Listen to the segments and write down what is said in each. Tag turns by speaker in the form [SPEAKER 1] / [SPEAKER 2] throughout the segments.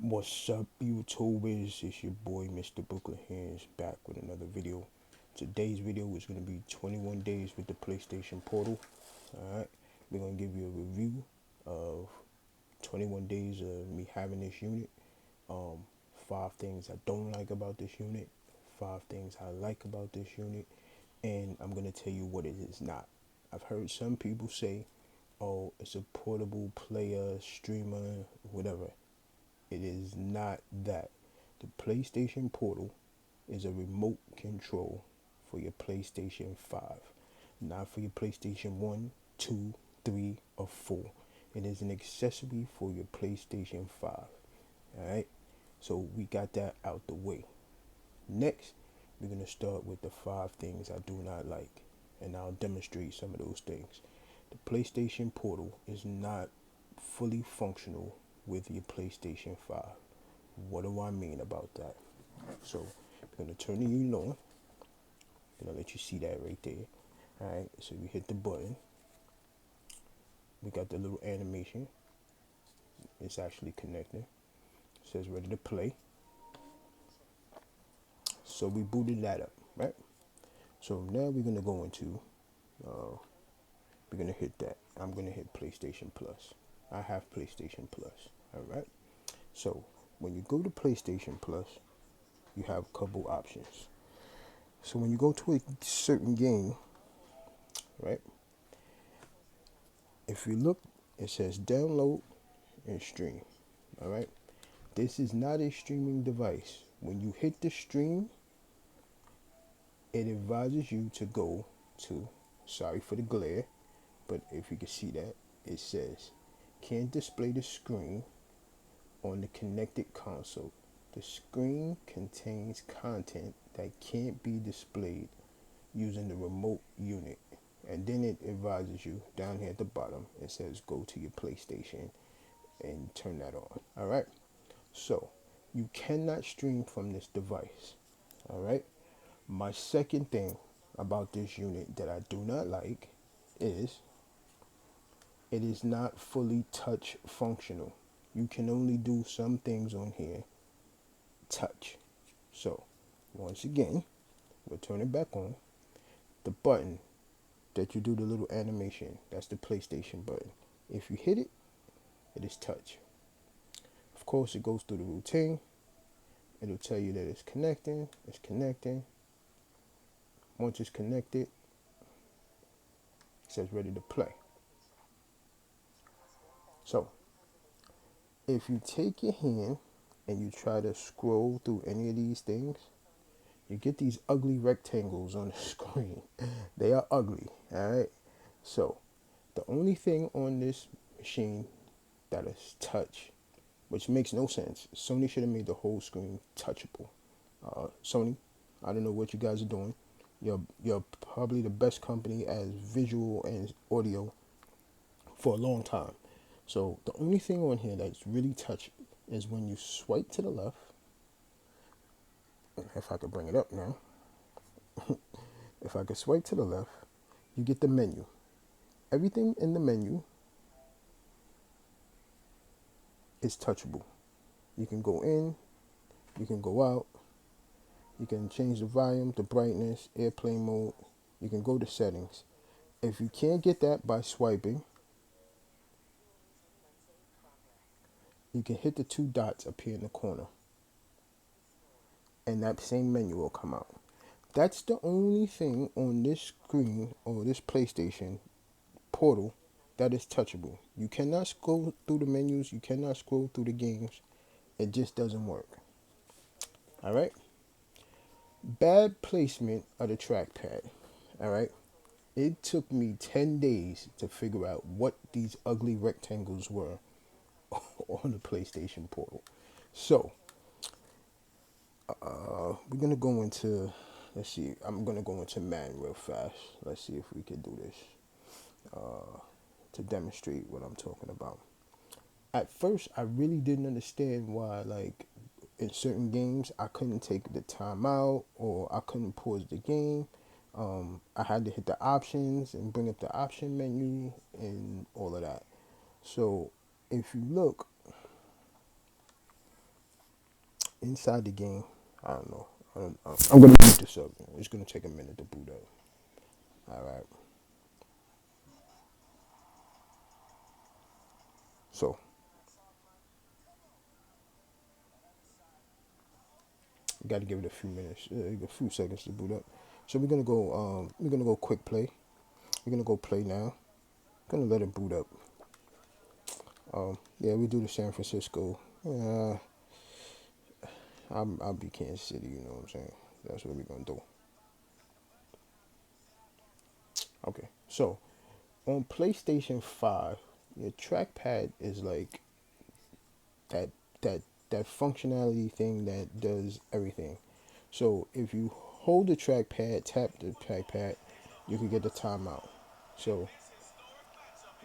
[SPEAKER 1] What's up, YouTubers? It's your boy, Mr. Brooklyn Hands, back with another video. Today's video is going to be 21 days with the PlayStation Portal. Alright, we're going to give you a review of 21 days of me having this unit. Um, 5 things I don't like about this unit, 5 things I like about this unit, and I'm going to tell you what it is not. I've heard some people say, oh, it's a portable player, streamer, whatever. It is not that. The PlayStation Portal is a remote control for your PlayStation 5, not for your PlayStation 1, 2, 3, or 4. It is an accessory for your PlayStation 5. Alright? So we got that out the way. Next, we're going to start with the 5 things I do not like, and I'll demonstrate some of those things. The PlayStation Portal is not fully functional with your PlayStation 5. What do I mean about that? So I'm going to turn the unit on. I'm going to let you see that right there. Alright, so we hit the button. We got the little animation. It's actually connecting. It says ready to play. So we booted that up, right? So now we're going to go into, we're going to hit that. I'm going to hit PlayStation Plus. I have PlayStation Plus. Alright? So when you go to PlayStation Plus, you have a couple options. So when you go to a certain game, right? If you look, it says download and stream. All right. This is not a streaming device. When you hit the stream, it advises you to go to, sorry for the glare, but if you can see that, it says can't display the screen on the connected console. The screen contains content that can't be displayed using the remote unit. And then it advises you down here at the bottom. It says go to your PlayStation and turn that on. All right. So you cannot stream from this device. All right. My second thing about this unit that I do not like is it is not fully touch functional. You can only do some things on here touch. So once again, we'll turn it back on. The button that you do the little animation, that's the PlayStation button. If you hit it, it is touch. Of course, it goes through the routine. It'll tell you that it's connecting, it's connecting. Once it's connected, it says ready to play. So if you take your hand and you try to scroll through any of these things, you get these ugly rectangles on the screen. They are ugly, all right? So the only thing on this machine that is touch, which makes no sense. Sony should have made the whole screen touchable. Sony, I don't know what you guys are doing. You're probably the best company as visual and audio for a long time. So the only thing on here that's really touch is when you swipe to the left. If I could bring it up now. If I could swipe to the left, you get the menu. Everything in the menu is touchable. You can go in, you can go out, you can change the volume, the brightness, airplane mode. You can go to settings. If you can't get that by swiping, you can hit the 2 dots up here in the corner, and that same menu will come out. That's the only thing on this screen or this PlayStation Portal that is touchable. You cannot scroll through the menus. You cannot scroll through the games. It just doesn't work. All right. Bad placement of the trackpad. All right. It took me 10 days to figure out what these ugly rectangles were on the PlayStation Portal. So, we're going to go into, let's see, I'm going to go into man real fast. Let's see if we can do this to demonstrate what I'm talking about. At first, I really didn't understand why, like, in certain games, I couldn't take the time out or I couldn't pause the game. I had to hit the options and bring up the option menu and all of that. So if you look, inside the game. I don't know. I'm gonna boot this up. It's gonna take a minute to boot up. All right. So you got to give it a few minutes, a few seconds to boot up. So we're gonna go. We're gonna go quick play. We're gonna go play now. Gonna let it boot up. Yeah, we do the San Francisco. I'll be Kansas City. You know what I'm saying? That's what we're gonna do. Okay. So on PlayStation 5, your trackpad is like that that that functionality thing that does everything. So if you hold the trackpad, tap the trackpad, you can get the timeout. So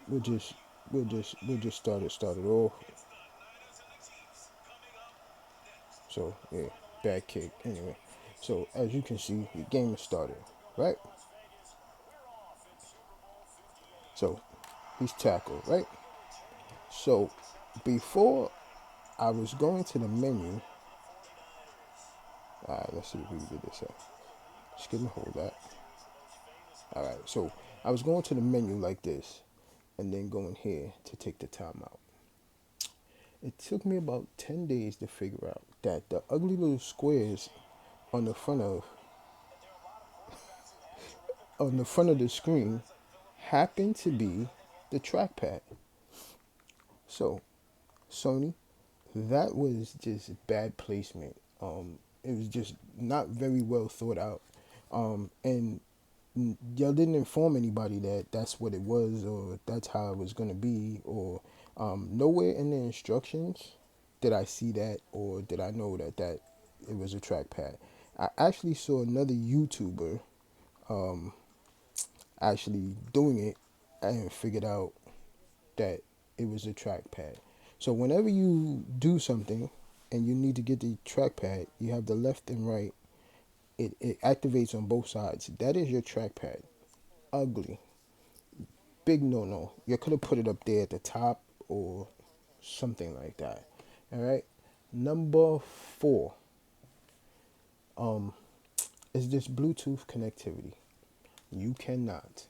[SPEAKER 1] we'll just we'll just start it off. So yeah, bad kick. Anyway, so as you can see, the game is started, right? So he's tackled, right? So before I was going to the menu. All right, let's see if we can get this up. Just gonna hold that. All right, so I was going to the menu like this, and then going here to take the time out. It took me about 10 days to figure out that the ugly little squares on the front of the screen happen to be the trackpad. So Sony, that was just bad placement. It was just not very well thought out. And y'all didn't inform anybody that that's what it was or that's how it was going to be, or nowhere in the instructions did I see that or did I know that it was a trackpad. I actually saw another YouTuber actually doing it and figured out that it was a trackpad. So whenever you do something and you need to get the trackpad, you have the left and right. It activates on both sides. That is your trackpad. Ugly. Big no no. You could have put it up there at the top or something like that. All right. Number four is this Bluetooth connectivity. You cannot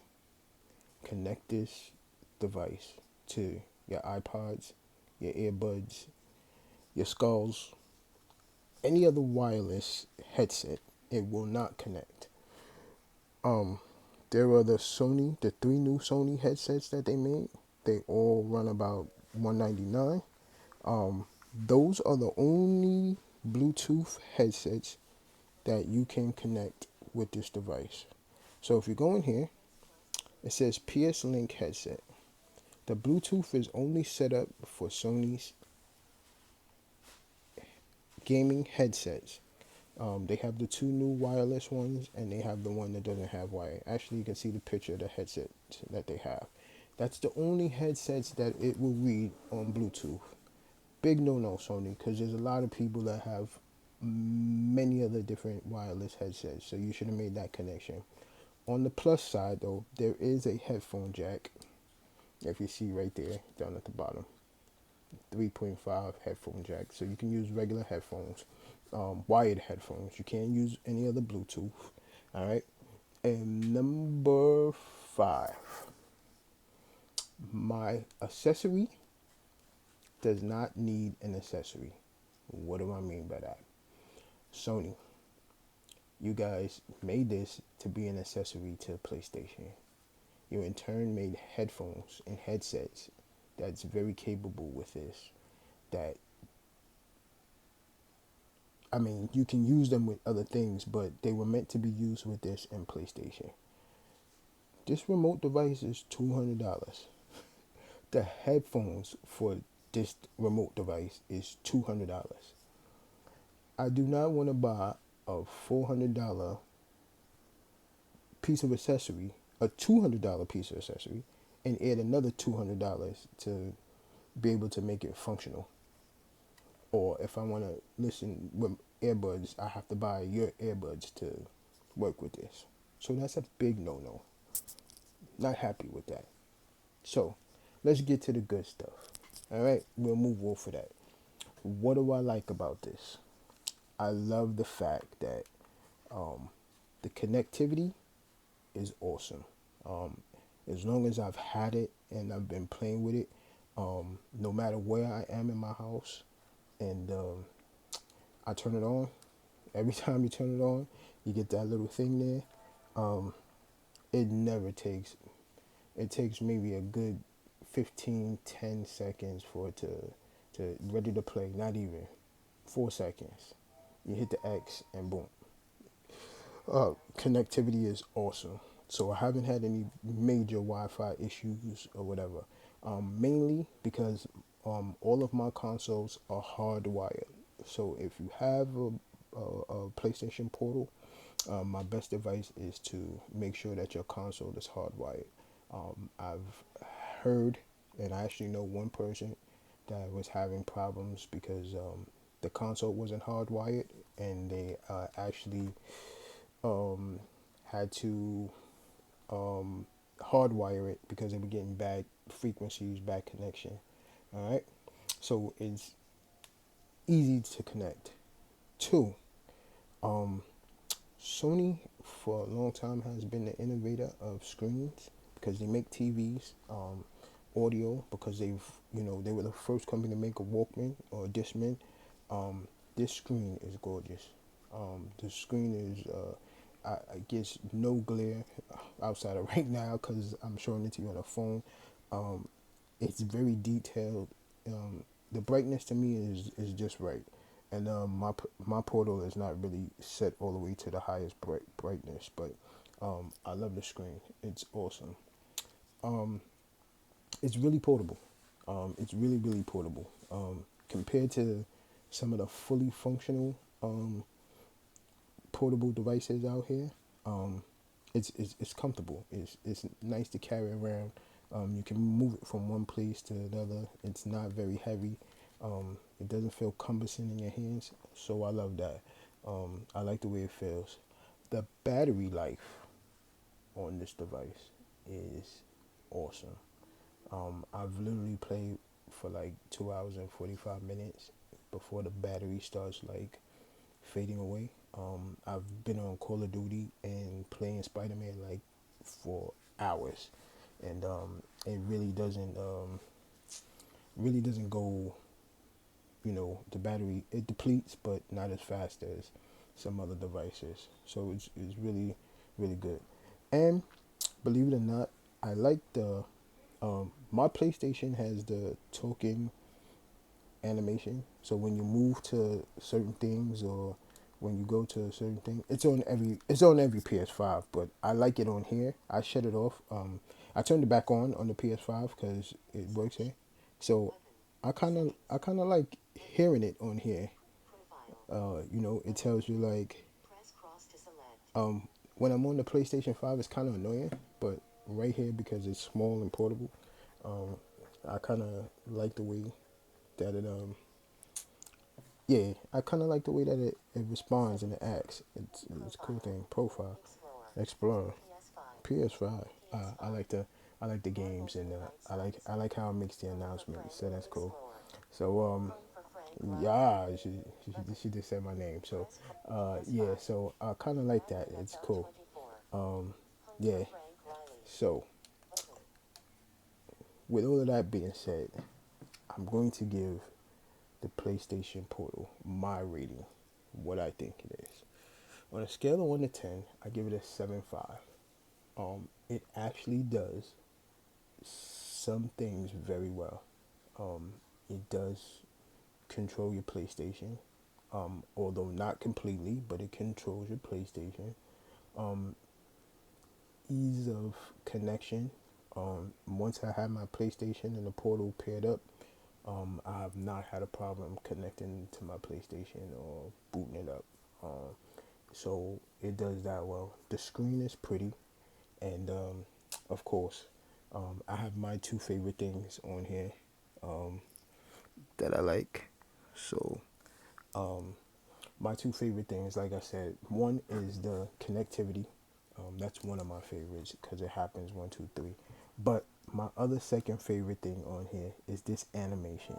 [SPEAKER 1] connect this device to your iPods, your earbuds, your skulls, any other wireless headset. It will not connect. Um, there are the three new Sony headsets that they made. They all run about 199. Those are the only Bluetooth headsets that you can connect with this device. So if you go in here, it says PS Link headset. The Bluetooth is only set up for Sony's gaming headsets. They have the two new wireless ones and they have the one that doesn't have wire. Actually, you can see the picture of the headset that they have. That's the only headsets that it will read on Bluetooth. Big no no, Sony, because there's a lot of people that have many other different wireless headsets, so you should have made that connection. On the plus side, though, there is a headphone jack. If you see right there, down at the bottom, 3.5 headphone jack, so you can use regular headphones, wired headphones. You can't use any other Bluetooth. All right. And number five, my accessory does not need an accessory. What do I mean by that? Sony, you guys made this to be an accessory to PlayStation. You in turn made headphones and headsets that's very capable with this. That, I mean, you can use them with other things, but they were meant to be used with this in PlayStation. This remote device is $200. The headphones for this remote device is $200. I do not want to buy a $400 piece of accessory, a $200 piece of accessory, and add another $200 to be able to make it functional. Or if I want to listen with earbuds, I have to buy your earbuds to work with this. So that's a big no no. Not happy with that. So let's get to the good stuff. All right, we'll move on for that. What do I like about this? I love the fact that um, the connectivity is awesome. Um, as long as I've had it and I've been playing with it, no matter where I am in my house, and I turn it on. Every time you turn it on, you get that little thing there. Um, it never takes. It takes maybe a good 15, 10 seconds for it to ready to play. Not even 4 seconds. You hit the X and boom. Connectivity is awesome. So I haven't had any major Wi-Fi issues or whatever. Mainly because all of my consoles are hardwired. So if you have a PlayStation Portal, my best advice is to make sure that your console is hardwired. I've heard, and I actually know one person that was having problems because the console wasn't hardwired, and they actually um, had to um, hardwire it because they were getting bad frequencies, bad connection. All right, so it's easy to connect. Two, um, Sony for a long time has been the innovator of screens because they make TVs, audio because they were the first company to make a Walkman or a Discman. This screen is gorgeous. The screen is I guess no glare outside of right now because I'm showing it to you on a phone. Um, it's very detailed. The brightness to me is just right, and my portal is not really set all the way to the highest brightness, but I love the screen. It's awesome. Um, it's really portable. It's really portable compared to some of the fully functional portable devices out here. Um, it's comfortable. It's nice to carry around. You can move it from one place to another. It's not very heavy. It doesn't feel cumbersome in your hands. So I love that. I like the way it feels. The battery life on this device is awesome. I've literally played for like 2 hours and 45 minutes before the battery starts like fading away. I've been on Call of Duty and playing Spider Man like for hours, and it really doesn't go. The battery it depletes, but not as fast as some other devices. So it's really good. And believe it or not, I like the my PlayStation has the token animation. So when you move to certain things or when you go to a certain thing, it's on every PS5, but I like it on here. I shut it off. I turned it back on the PS5 because it works here. So I kind of like hearing it on here. It tells you like um when I'm on the PlayStation 5, it's kind of annoying, but right here because it's small and portable, um, I kind of like the way that it yeah, I kind of like the way that it responds and it acts. It's a cool thing. Profile, Explorer, PS5. I like the games and I like how it makes the announcements. So that's cool. So yeah, she just said my name. So yeah, so I kind of like that. It's cool. Yeah. So with all of that being said, I'm going to give the PlayStation Portal my rating, what I think it is. On a scale of 1 to 10, I give it a 7.5. It actually does some things very well. It does control your PlayStation, although not completely, but it controls your PlayStation. Um, Ease of connection. Once I had my PlayStation and the portal paired up, I have not had a problem connecting to my PlayStation or booting it up. So it does that well. The screen is pretty, and of course, I have my two favorite things on here um, that I like. So um, my two favorite things, like I said, one is the connectivity. That's one of my favorites because it happens one, two, three. But my other second favorite thing on here is this animation.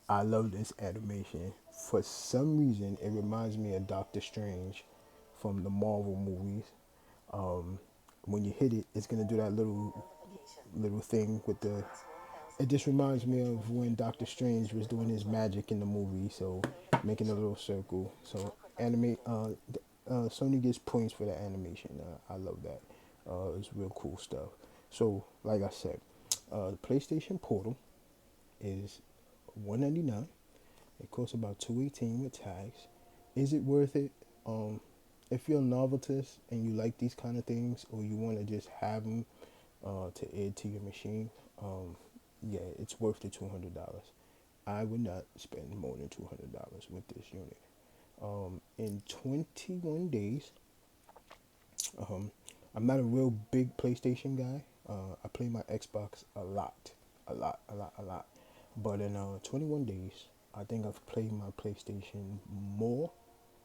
[SPEAKER 1] I love this animation. For some reason, it reminds me of Doctor Strange from the Marvel movies. Um, when you hit it, it's gonna do that little thing with the. It just reminds me of when Doctor Strange was doing his magic in the movie, so making a little circle. So animate. Sony gets points for the animation. I love that. It's real cool stuff. So, like I said, the PlayStation Portal is $199. It costs about $218 with tax. Is it worth it? Um, if you're a novelist and you like these kind of things, or you want to just have them to add to your machine, yeah, it's worth the $200. I would not spend more than $200 with this unit. In 21 days, um, I'm not a real big PlayStation guy. I play my Xbox a lot, a lot. But in 21 days, I think I've played my PlayStation more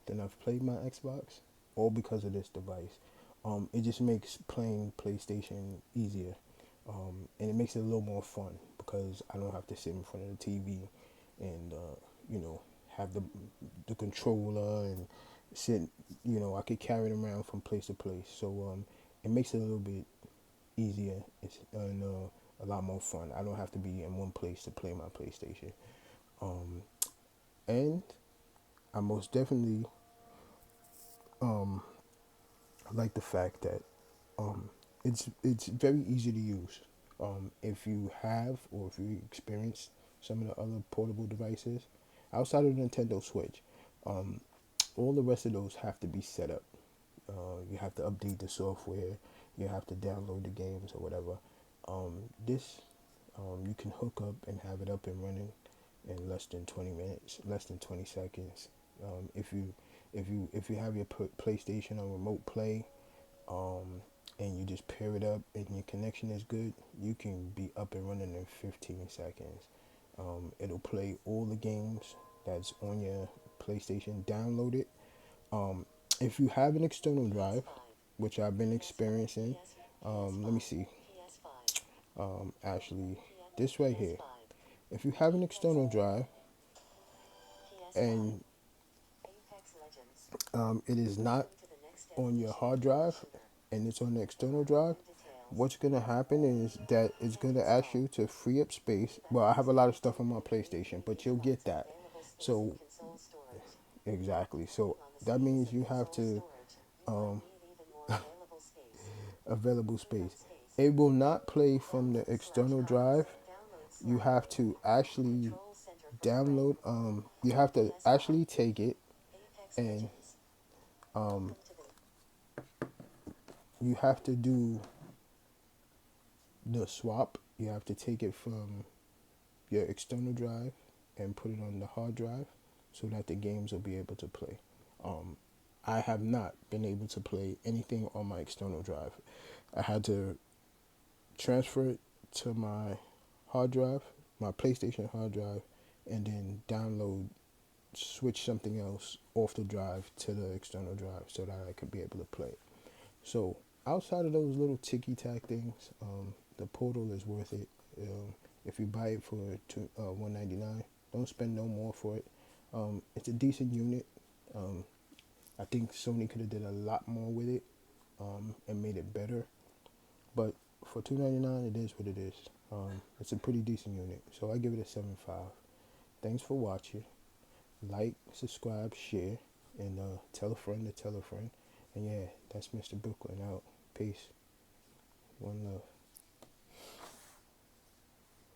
[SPEAKER 1] than I've played my Xbox, all because of this device. It just makes playing PlayStation easier, and it makes it a little more fun because I don't have to sit in front of the TV and have the controller and sit. I could carry it around from place to place. So it makes it a little bit easier. It's a lot more fun. I don't have to be in one place to play my PlayStation. Um, and I most definitely um, like the fact that it's very easy to use. If you have or if you experience some of the other portable devices outside of the Nintendo Switch, um, all the rest of those have to be set up. You have to update the software. You have to download the games or whatever. This you can hook up and have it up and running in less than 20 minutes, less than 20 seconds. If you have your PlayStation on remote play, um, and you just pair it up and your connection is good, you can be up and running in 15 seconds. It'll play all the games that's on your PlayStation. Download it. Um, if you have an external drive, which I've been experiencing, let me see. Actually, this right here. If you have an external drive and it is not on your hard drive and it's on the external drive, what's going to happen is that it's going to ask you to free up space. Well, I have a lot of stuff on my PlayStation, but you'll get that. So, exactly. So, that means you have to um, available space. It will not play from the external drive. You have to actually download. You have to actually take it and um, you have to do the swap. You have to take it from your external drive and put it on the hard drive so that the games will be able to play. Um, I have not been able to play anything on my external drive. I had to transfer it to my hard drive, my PlayStation hard drive, and then switch something else off the drive to the external drive so that I could be able to play. So outside of those little ticky tack things, the Portal is worth it. If you buy it for $199, don't spend no more for it. It's a decent unit. Um, I think Sony could have did a lot more with it and made it better. But for $299, it is what it is. It's a pretty decent unit, so I give it a 7.5. Thanks for watching. Like, subscribe, share, and tell a friend to tell a friend. And yeah, that's Mr. Brooklyn out. Peace. One love.